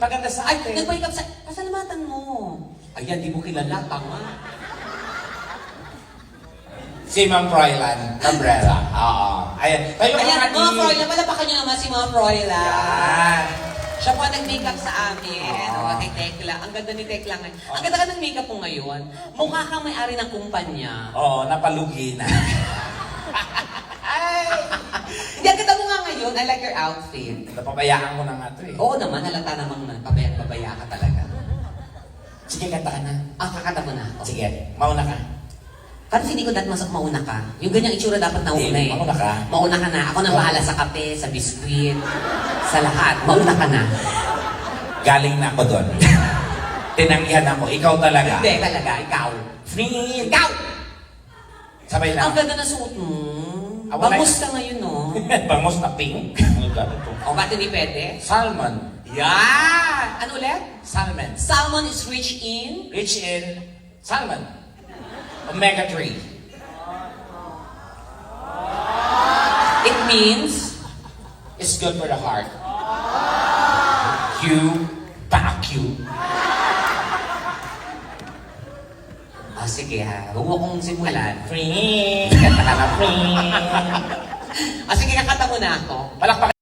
magpaganda sa Ay, atin. nag-wake up sa... Pasalamatan mo. Ayan, di mo kilala. Tama. Si Ma'am Froilan Cabrera. Oo. Ayan. Tayo ang Ayan, ating... mga Froilan. Palapakan nyo naman si mga Froilan. Yan. Siya po ang nag-makeup sa amin. Ah. Kay Tekla. Ang ganda ni Tekla ngayon. Ang ganda ka ng makeup mo ngayon. Mukha kang may-ari ng kumpanya. Oo, napalugi na. Ay! Hindi, ang ganda mo nga ngayon. I like your outfit. Napabayaan ko na nga ito eh. Oo naman, halata namang pabaya ka talaga. Sige, kanta ka na. Kakata mo na ako. Sige, mauna ka. Parang hindi ko dapat mauna ka. Yung ganyang itsura dapat nauna eh. Mauna ka. Mauna ka na. Ako na bahala sa kape, sa biskwit, sa lahat. Mauna ka na. Galing na ako doon. Tinanggihan ako. Ikaw talaga. Hindi talaga, ikaw. Free! Ikaw! Sabay Ang lang. ganda na suot mo. Wala Bangus yun. ka ngayon, no? Bangos na pink. Ano ganito? O, ba't hindi pwede? Salmon. Yan! Ano ulit? Salmon. Salmon is rich in... Rich in salmon. Omega-3. It means... It's good for the heart. You, vacuum. Sige ha. Huwag mo kong simulan. Free. Kanta ka na free. Sige, kakanta mo na ako. Palakpakan.